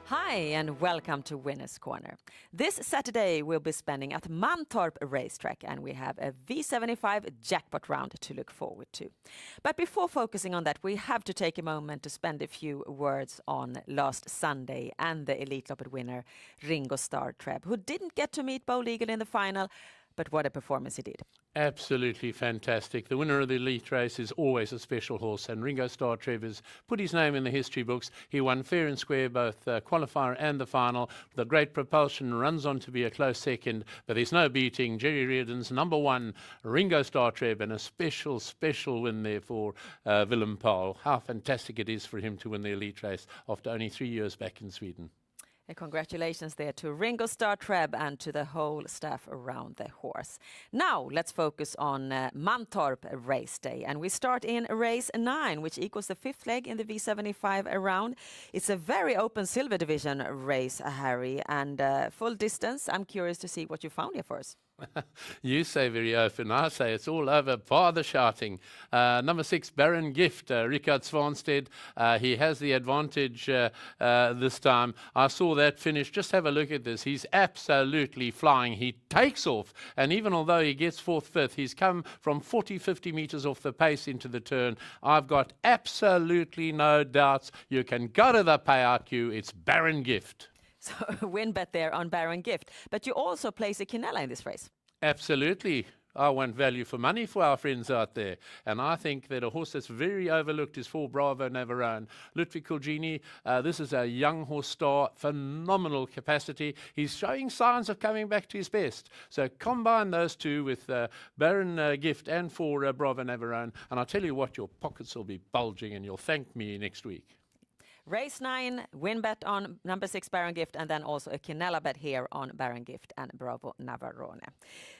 Hi and welcome to Winners Corner. This Saturday we'll be spending at Mantorp racetrack and we have a V75 jackpot round to look forward to. But before focusing on that, we have to take a moment to spend a few words on last Sunday and the Elitloppet winner Ringo Starr Treb, who didn't get to meet Bold Eagle in the final, but what a performance he did. Absolutely fantastic. The winner of the elite race is always a special horse, and Ringo Starr Treb has put his name in the history books. He won fair and square both qualifier and the final. The great propulsion runs on to be a close second, but there's no beating Jerry Reardon's number one, Ringo Starr Treb, and a special win there for Willem Paul. How fantastic it is for him to win the elite race after only 3 years back in Sweden. Congratulations there to Ringo Starr Treb and to the whole staff around the horse. Now let's focus on Mantorp race day, and we start in race 9, which equals the fifth leg in the V75 round. It's a very open silver division race, Harry, and full distance. I'm curious to see what you found here for us. You say very open, I say it's all over bar the shouting. Number 6, Baron Gift, Richard Svanstedt. He has the advantage this time. I saw that finish. Just have a look at this. He's absolutely flying. He takes off, and even although he gets 4th, 5th, he's come from 40, 50 meters off the pace into the turn. I've got absolutely no doubts. You can go to the payout queue. It's Baron Gift. So win bet there on Baron Gift. But you also place a Quinella in this race. Absolutely. I want value for money for our friends out there. And I think that a horse that's very overlooked is 4 Bravo Navarone. Ludwig Kulgini, this is a young horse star, phenomenal capacity. He's showing signs of coming back to his best. So combine those two with Baron Gift and 4 Bravo Navarone. And I'll tell you what, your pockets will be bulging and you'll thank me next week. Race 9, win bet on number 6 Baron Gift, and then also a Quinella bet here on Baron Gift and Bravo Navarone.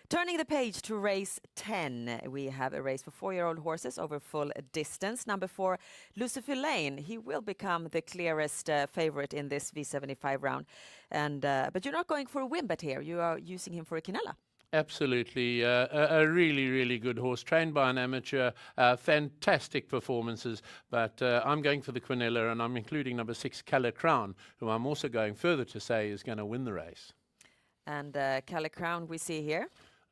Turning the page to race 10, we have a race for 4-year-old horses over full distance. Number 4, Lucifer Lane. He will become the clearest favorite in this V75 round. And but you're not going for a win bet here. You are using him for a Quinella. Absolutely, a really good horse, trained by an amateur, fantastic performances, but I'm going for the Quinella, and I'm including number 6, Calla Crown, who I'm also going further to say is going to win the race. And Calla Crown we see here.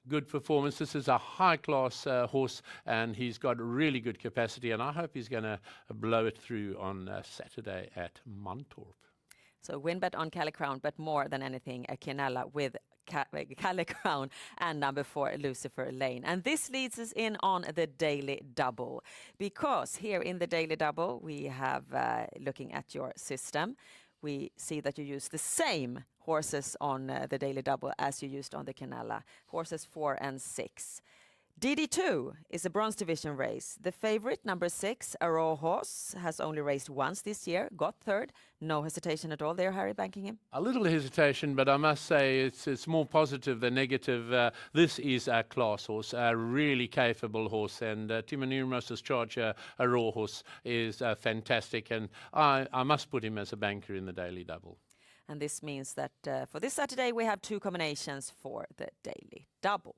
Good performance. This is a high-class horse, and he's got really good capacity, and I hope he's going to blow it through on Saturday at Mantorp. So win bet on Calla Crown, but more than anything, a Quinella with Calla Crown and number 4, Lucifer Lane. And this leads us in on the daily double, because here in the daily double we have, looking at your system, we see that you use the same horses on the daily double as you used on the Quinella, horses 4 and 6. DD2 is a bronze division race. The favorite, number 6, Arojos, has only raced once this year, got 3rd. No hesitation at all there, Harry, banking him? A little hesitation, but I must say it's more positive than negative. This is a class horse, a really capable horse, and Timo Nurmos' charge, a raw horse, is fantastic, and I must put him as a banker in the daily double. And this means that for this Saturday we have 2 combinations for the daily double.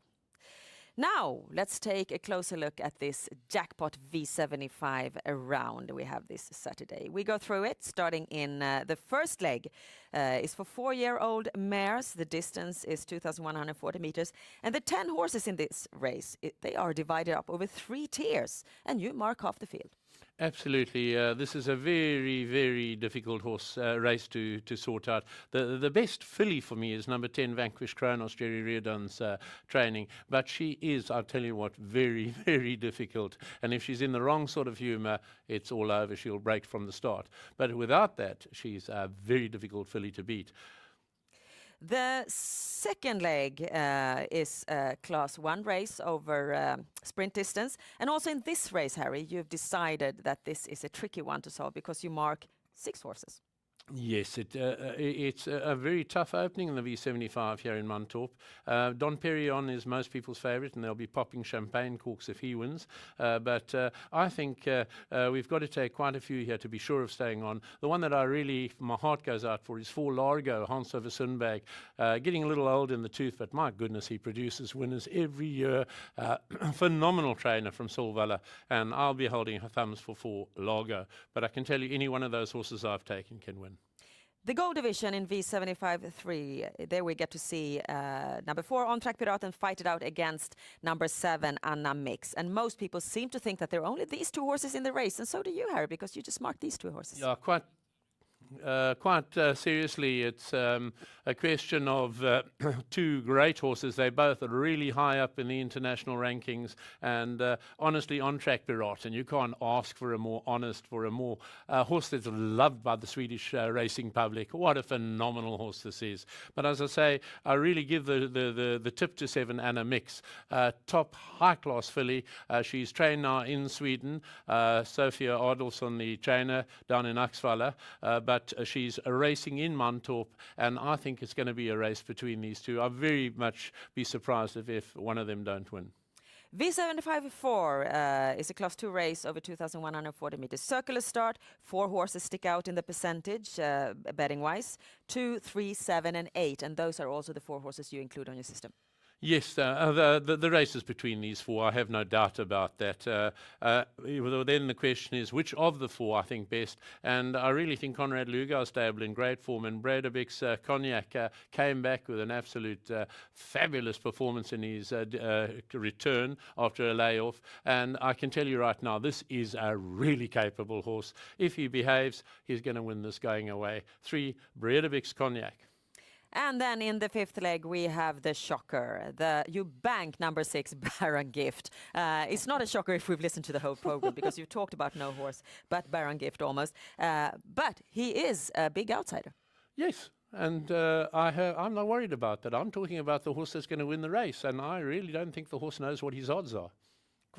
Now, let's take a closer look at this jackpot V75 round we have this Saturday. We go through it, starting in the first leg. Is for 4-year-old mares. The distance is 2,140 meters. And the 10 horses in this race, they are divided up over 3 tiers. And you mark half the field. Absolutely. This is a very difficult horse race to sort out. The best filly for me is number 10, Vanquish Kronos, Jerry Reardon's training. But she is, I'll tell you what, very difficult. And if she's in the wrong sort of humour, it's all over. She'll break from the start. But without that, she's a very difficult filly to beat. The second leg is a Class 1 race over sprint distance. And also in this race, Harry, you've decided that this is a tricky one to solve because you mark 6 horses. Yes, it's a very tough opening in the V75 here in Mantorp. Don Perignon is most people's favourite, and they'll be popping champagne corks if he wins. But I think we've got to take quite a few here to be sure of staying on. The one that my heart goes out for is 4 Largo, Hans over Sundberg. Getting a little old in the tooth, but my goodness, he produces winners every year. Phenomenal trainer from Solvalla, and I'll be holding her thumbs for 4 Largo. But I can tell you, any one of those horses I've taken can win. The gold division in V75-3, there we get to see number 4 On Track Piraten fight it out against number 7 Anna Mix. And most people seem to think that there are only these 2 horses in the race, and so do you, Harry, because you just marked these 2 horses. Yeah, quite seriously, it's a question of 2 great horses. They're both really high up in the international rankings, and honestly, On Track Piraten, you can't ask for a more honest, for a more horse that's loved by the Swedish racing public. What a phenomenal horse this is. But as I say, I really give the tip to 7 Anna Mix. Top high-class filly. She's trained now in Sweden. Sofia Adolfsson, the trainer down in Axvalla. But she's racing in Mantorp, and I think it's going to be a race between these 2. I'll very much be surprised if one of them don't win. V75-4 is a Class 2 race over 2,140 meters. Circular start. 4 horses stick out in the percentage, betting-wise. 2, 3, 7, and 8, and those are also the 4 horses you include on your system. Yes, the races between these 4, I have no doubt about that. Then the question is, which of the 4 I think best? And I really think Conrad Lugar's stable in great form, and Breidabek's Cognac came back with an absolute fabulous performance in his return after a layoff. And I can tell you right now, this is a really capable horse. If he behaves, he's going to win this going away. 3, Breidabek's Cognac. And then in the 5th leg, we have the shocker. You bank number 6, Baron Gift. It's not a shocker if we've listened to the whole program, because you've talked about no horse, but Baron Gift almost. But he is a big outsider. Yes, and I'm not worried about that. I'm talking about the horse that's going to win the race, and I really don't think the horse knows what his odds are.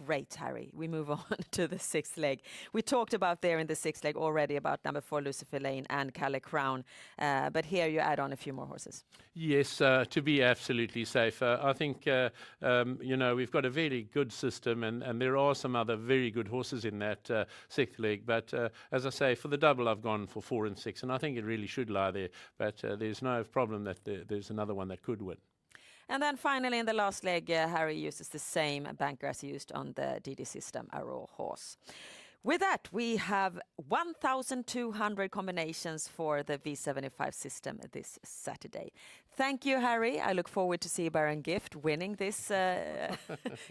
Great, Harry. We move on to the 6th leg. We talked about there in the 6th leg already about number 4, Lucifer Lane, and Calle Crown. But here you add on a few more horses. Yes, to be absolutely safe. I think, we've got a very good system, and there are some other very good horses in that 6th leg. But as I say, for the double, I've gone for 4 and 6, and I think it really should lie there. But there's no problem that there's another one that could win. And then finally in the last leg, Harry uses the same banker as used on the DD system, a raw horse. With that, we have 1,200 combinations for the V75 system this Saturday. Thank you, Harry. I look forward to see Baron Gift winning this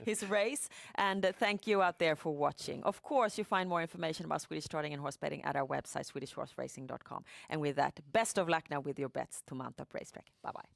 his race. And thank you out there for watching. Of course, you find more information about Swedish starting and horse betting at our website, swedishhorseracing.com. And with that, best of luck now with your bets to Mantorp Racetrack. Bye-bye.